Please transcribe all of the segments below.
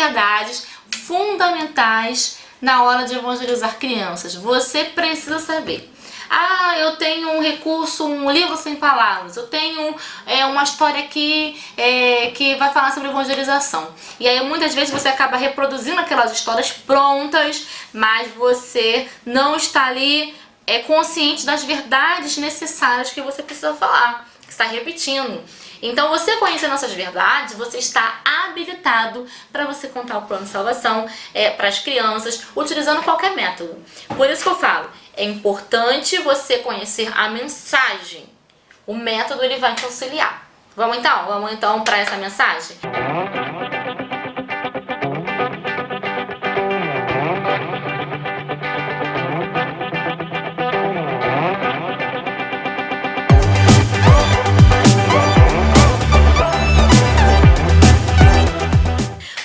verdades fundamentais na hora de evangelizar crianças. Você precisa saber. Ah, eu tenho um recurso, um livro sem palavras, eu tenho uma história aqui que vai falar sobre evangelização. E aí muitas vezes você acaba reproduzindo aquelas histórias prontas, mas você não está ali consciente das verdades necessárias que você precisa falar, que está repetindo. Então, você conhecendo essas verdades, você está habilitado para você contar o plano de salvação para as crianças, utilizando qualquer método. Por isso que eu falo, é importante você conhecer a mensagem. O método ele vai te auxiliar. Vamos então para essa mensagem?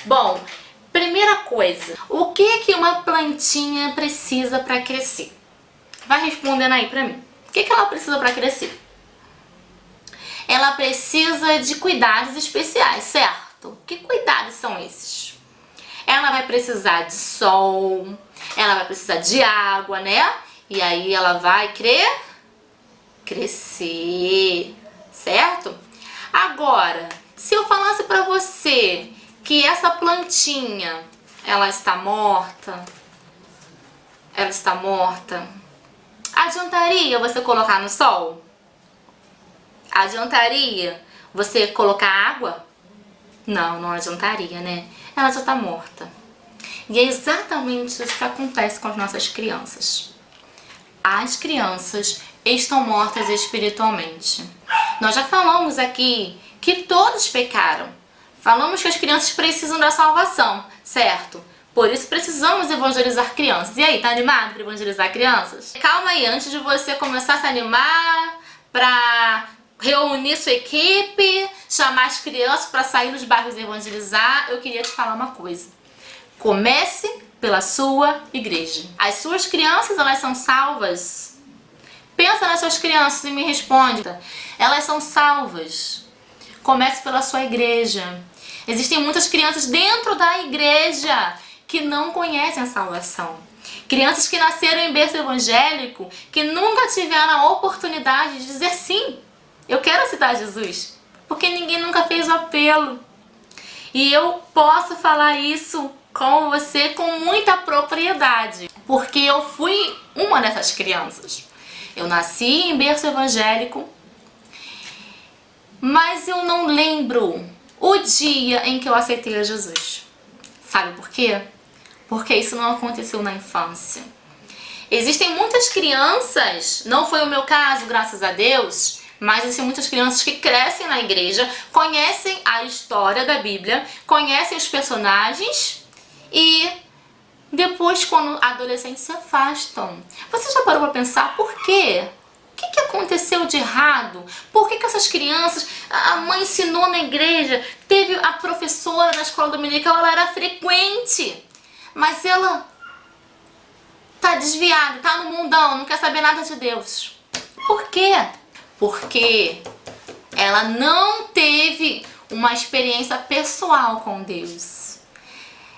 Bom, primeira coisa, o que uma plantinha precisa para crescer? Vai respondendo aí pra mim. O que ela precisa para crescer? Ela precisa de cuidados especiais, certo? Que cuidados são esses? Ela vai precisar de sol, ela vai precisar de água, né? E aí ela vai crescer, certo? Agora, se eu falasse pra você que essa plantinha, ela está morta, adiantaria você colocar no sol? Adiantaria você colocar água? Não adiantaria, né? Ela já está morta. E é exatamente isso que acontece com as nossas crianças. As crianças estão mortas espiritualmente. Nós já falamos aqui que todos pecaram. Falamos que as crianças precisam da salvação, certo? Por isso precisamos evangelizar crianças. E aí, tá animado para evangelizar crianças? Calma aí, antes de você começar a se animar para reunir sua equipe, chamar as crianças para sair nos bairros e evangelizar, eu queria te falar uma coisa. Comece pela sua igreja. As suas crianças, elas são salvas? Pensa nas suas crianças e me responde. Elas são salvas. Comece pela sua igreja. Existem muitas crianças dentro da igreja que não conhecem a salvação. Crianças que nasceram em berço evangélico, que nunca tiveram a oportunidade de dizer sim, eu quero aceitar Jesus, porque ninguém nunca fez o apelo. E eu posso falar isso com você com muita propriedade, porque eu fui uma dessas crianças. Eu nasci em berço evangélico, mas eu não lembro o dia em que eu aceitei a Jesus. Sabe por quê? Porque isso não aconteceu na infância. Existem muitas crianças, não foi o meu caso, graças a Deus, mas existem muitas crianças que crescem na igreja, conhecem a história da Bíblia, conhecem os personagens e depois, quando adolescentes, se afastam. Você já parou para pensar por quê? O que aconteceu de errado? Por que essas crianças, a mãe ensinou na igreja, teve a professora na escola dominical, ela era frequente, mas ela tá desviada, tá no mundão, não quer saber nada de Deus. Por quê? Porque ela não teve uma experiência pessoal com Deus.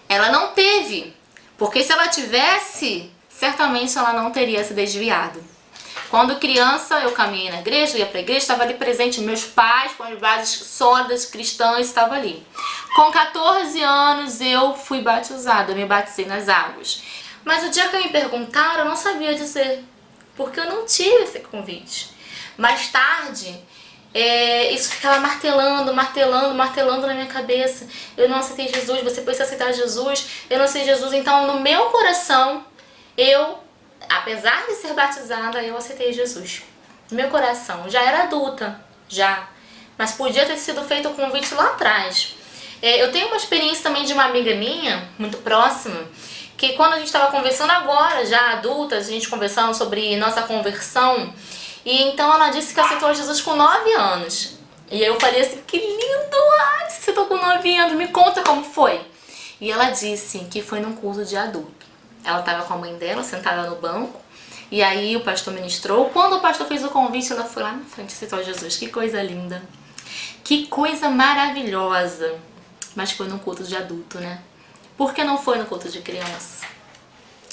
Ela não teve, porque se ela tivesse, certamente ela não teria se desviado. Quando criança, eu caminhei na igreja, ia para a igreja, estava ali presente. Meus pais, com as bases sólidas cristãs, estavam ali. Com 14 anos, eu fui batizada, eu me batizei nas águas. Mas o dia que me perguntaram, eu não sabia dizer, porque eu não tive esse convite. Mais tarde, isso ficava martelando na minha cabeça. Eu não aceitei Jesus, você precisa aceitar Jesus, eu não sei Jesus. Então, no meu coração, apesar de ser batizada, eu aceitei Jesus. No meu coração, já era adulta, mas podia ter sido feito o convite lá atrás. Eu tenho uma experiência também de uma amiga minha, muito próxima, que quando a gente estava conversando agora, já adultas, a gente conversando sobre nossa conversão, e então ela disse que aceitou Jesus com 9 anos. E aí eu falei assim, que lindo! Ai, você aceitou com 9 anos, me conta como foi. E ela disse que foi num culto de adulto. Ela estava com a mãe dela, sentada no banco, e aí o pastor ministrou. Quando o pastor fez o convite, ela foi lá na frente e aceitou Jesus. Que coisa linda! Que coisa maravilhosa! Mas foi num culto de adulto, né? Por que não foi no culto de criança?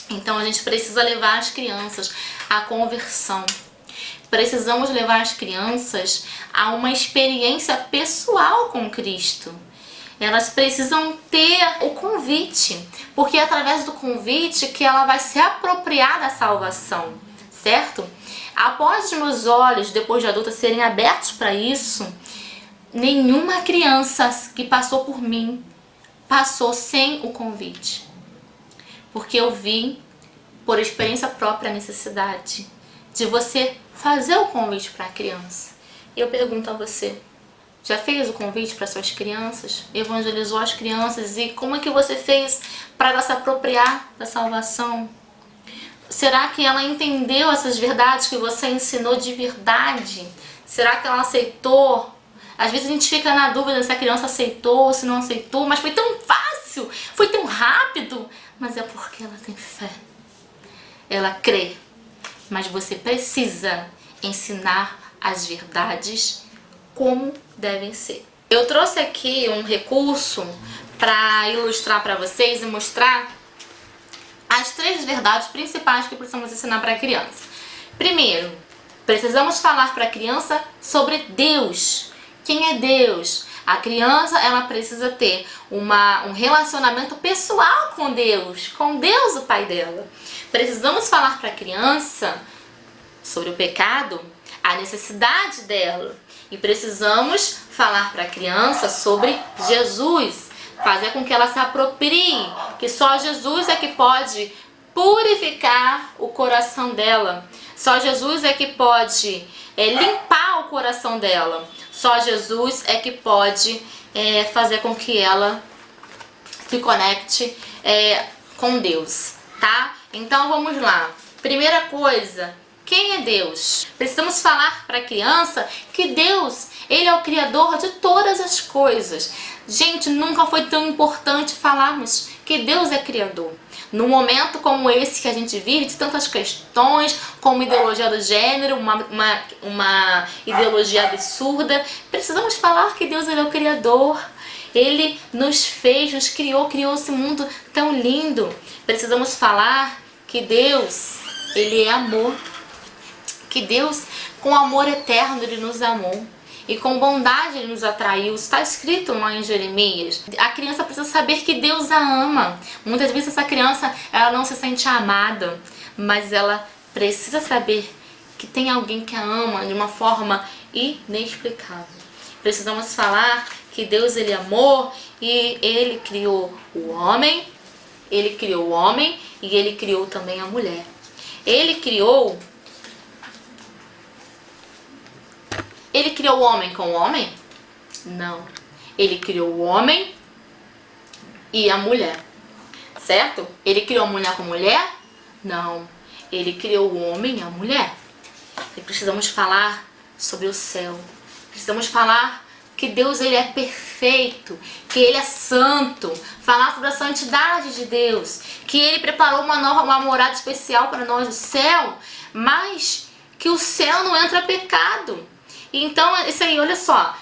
Então a gente precisa levar as crianças à conversão. Precisamos levar as crianças a uma experiência pessoal com Cristo. Elas precisam ter o convite, porque é através do convite que ela vai se apropriar da salvação, certo? Após os meus olhos, depois de adulta, serem abertos para isso, nenhuma criança que passou por mim passou sem o convite. Porque eu vi, por experiência própria, a necessidade de você fazer o convite para a criança. E eu pergunto a você, já fez o convite para suas crianças? Evangelizou as crianças? E como é que você fez para ela se apropriar da salvação? Será que ela entendeu essas verdades que você ensinou de verdade? Será que ela aceitou? Às vezes a gente fica na dúvida se a criança aceitou ou se não aceitou, mas foi tão fácil, foi tão rápido. Mas é porque ela tem fé. Ela crê. Mas você precisa ensinar as verdades como devem ser. Eu trouxe aqui um recurso para ilustrar para vocês e mostrar as 3 verdades principais que precisamos ensinar para a criança. Primeiro, precisamos falar para a criança sobre Deus. Quem é Deus? A criança, ela precisa ter um relacionamento pessoal com Deus o Pai dela. Precisamos falar para a criança sobre o pecado, a necessidade dela. E precisamos falar para a criança sobre Jesus, fazer com que ela se aproprie, que só Jesus é que pode purificar o coração dela. Só Jesus é que pode limpar o coração dela. Só Jesus é que pode fazer com que ela se conecte com Deus, tá? Então vamos lá. Primeira coisa, quem é Deus? Precisamos falar para a criança que Deus, Ele é o Criador de todas as coisas. Gente, nunca foi tão importante falarmos que Deus é Criador. Num momento como esse que a gente vive, de tantas questões, como ideologia do gênero, uma ideologia absurda, precisamos falar que Deus, Ele é o Criador. Ele nos fez, nos criou esse mundo tão lindo. Precisamos falar que Deus, Ele é amor. Que Deus, com amor eterno, Ele nos amou. E com bondade Ele nos atraiu. Isso está escrito lá em Jeremias. A criança precisa saber que Deus a ama. Muitas vezes essa criança, ela não se sente amada, mas ela precisa saber que tem alguém que a ama de uma forma inexplicável. Precisamos falar que Deus, Ele é amor e Ele criou o homem. Ele criou o homem e Ele criou também a mulher. Ele criou o homem com o homem? Não. Ele criou o homem e a mulher. Certo? Ele criou a mulher com a mulher? Não. Ele criou o homem e a mulher. E precisamos falar sobre o céu. Precisamos falar que Deus, Ele é perfeito, que Ele é santo. Falar sobre a santidade de Deus, que Ele preparou uma morada especial para nós, o céu, mas que o céu não entra pecado. Então, isso aí, olha só,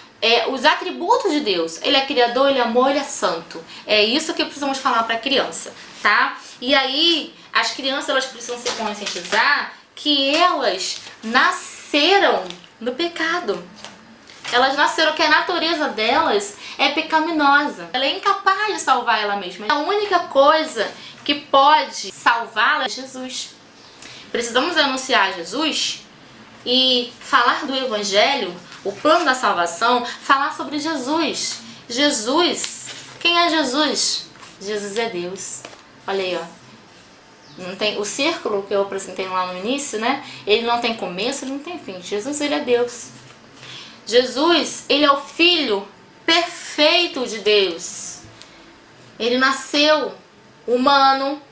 os atributos de Deus. Ele é criador, Ele é amor, Ele é santo. É isso que precisamos falar para a criança, tá? E aí, as crianças, elas precisam se conscientizar que elas nasceram no pecado. Elas nasceram que a natureza delas é pecaminosa. Ela é incapaz de salvar ela mesma. A única coisa que pode salvá-la é Jesus. Precisamos anunciar Jesus e falar do Evangelho, o plano da salvação, falar sobre Jesus. Jesus, quem é Jesus? Jesus é Deus. Olha aí, ó. Não tem, o círculo que eu apresentei lá no início, né? Ele não tem começo, ele não tem fim. Jesus, Ele é Deus. Jesus, Ele é o Filho perfeito de Deus. Ele nasceu humano,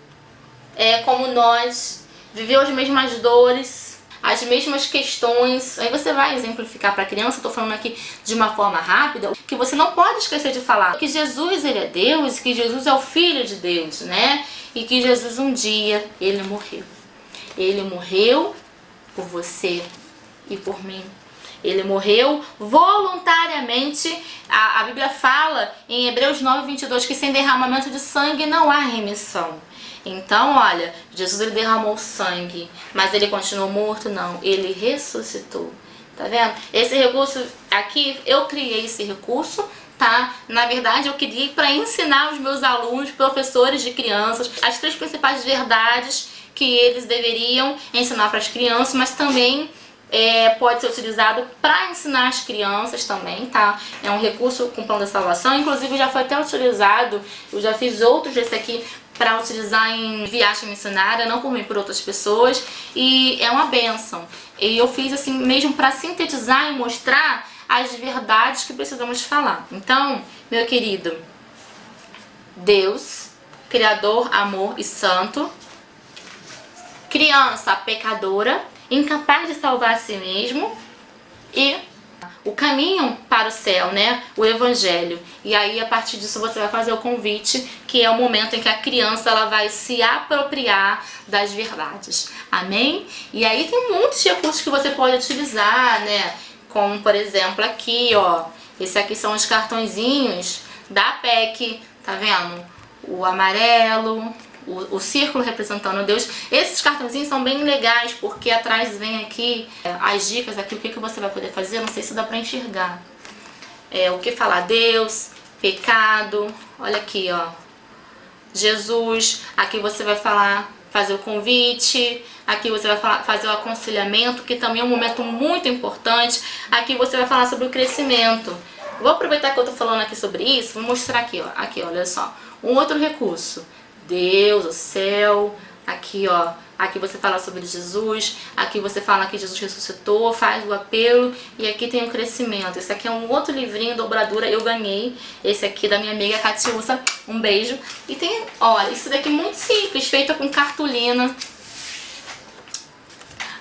como nós, viveu as mesmas dores, as mesmas questões. Aí você vai exemplificar para a criança. Estou falando aqui de uma forma rápida, que você não pode esquecer de falar que Jesus, Ele é Deus, que Jesus é o Filho de Deus, né? E que Jesus um dia, Ele morreu. Ele morreu por você e por mim. Ele morreu voluntariamente. A Bíblia fala em Hebreus 9:22 que sem derramamento de sangue não há remissão. Então, olha, Jesus ele derramou sangue, mas ele continuou morto? Não, ele ressuscitou. Tá vendo? Esse recurso aqui, eu criei esse recurso, tá? Na verdade, eu criei para ensinar os meus alunos, professores de crianças, as 3 principais verdades que eles deveriam ensinar para as crianças, mas também pode ser utilizado para ensinar as crianças também, tá? É um recurso com plano de salvação, inclusive já foi até utilizado, eu já fiz outros desse aqui para utilizar em viagem missionária, não por mim, por outras pessoas, e é uma bênção. E eu fiz assim mesmo para sintetizar e mostrar as verdades que precisamos falar. Então, meu querido, Deus, Criador, amor e santo, criança pecadora, incapaz de salvar a si mesmo, e o caminho para o céu, né? O evangelho. E aí, a partir disso, você vai fazer o convite, que é o momento em que a criança ela vai se apropriar das verdades. Amém? E aí tem muitos recursos que você pode utilizar, né? Como, por exemplo, aqui, ó. Esse aqui são os cartõezinhos da PEC, tá vendo? O amarelo, o círculo representando Deus. Esses cartõezinhos são bem legais, porque atrás vem aqui as dicas, aqui o que você vai poder fazer, não sei se dá pra enxergar. O que falar Deus, pecado, olha aqui, ó. Jesus, aqui você vai falar, fazer o convite, aqui você vai falar, fazer o aconselhamento, que também é um momento muito importante. Aqui você vai falar sobre o crescimento. Vou aproveitar que eu tô falando aqui sobre isso, vou mostrar aqui, ó. Aqui, olha só. Um outro recurso. Deus, o céu, aqui ó, aqui você fala sobre Jesus, aqui você fala que Jesus ressuscitou, faz o apelo, e aqui tem o crescimento. Esse aqui é um outro livrinho, dobradura, eu ganhei, esse aqui da minha amiga Catiúça, um beijo. E tem, olha, isso daqui é muito simples, feita com cartolina.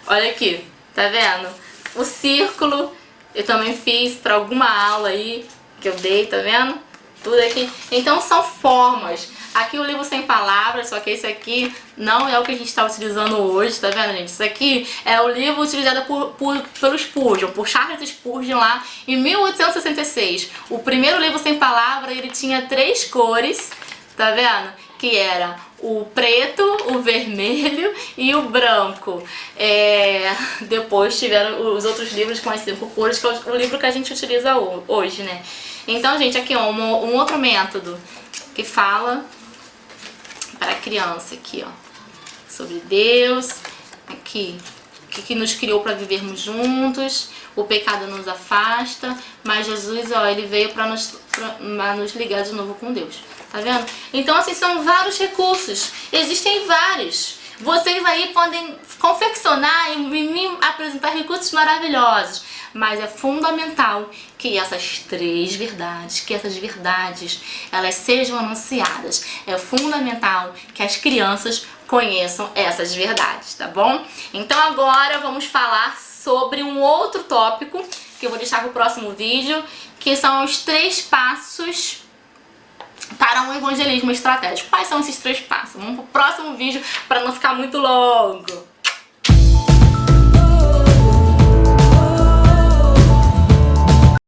Olha aqui, tá vendo? O círculo, eu também fiz para alguma aula aí, que eu dei, tá vendo? Tudo aqui. Então são formas. Aqui o livro sem palavras, só que esse aqui não é o que a gente está utilizando hoje, tá vendo, gente? Isso aqui é o livro utilizado pelo Spurgeon, por Charles Spurgeon lá em 1866. O primeiro livro sem palavra, ele tinha 3 cores, tá vendo? Que era o preto, o vermelho e o branco. Depois tiveram os outros livros com as 5 cores, que é o livro que a gente utiliza hoje, né? Então, gente, aqui ó, um outro método que fala para a criança aqui, ó, sobre Deus, aqui, que nos criou para vivermos juntos, o pecado nos afasta, mas Jesus, ó, ele veio para nos ligar de novo com Deus, tá vendo? Então, assim, são vários recursos, existem vários. Vocês aí podem confeccionar e me apresentar recursos maravilhosos, mas é fundamental que essas 3 verdades, que essas verdades, elas sejam anunciadas. É fundamental que as crianças conheçam essas verdades, tá bom? Então agora vamos falar sobre um outro tópico, que eu vou deixar para o próximo vídeo, que são os 3 passos para um evangelismo estratégico. Quais são esses 3 passos? Vamos pro próximo vídeo para não ficar muito longo.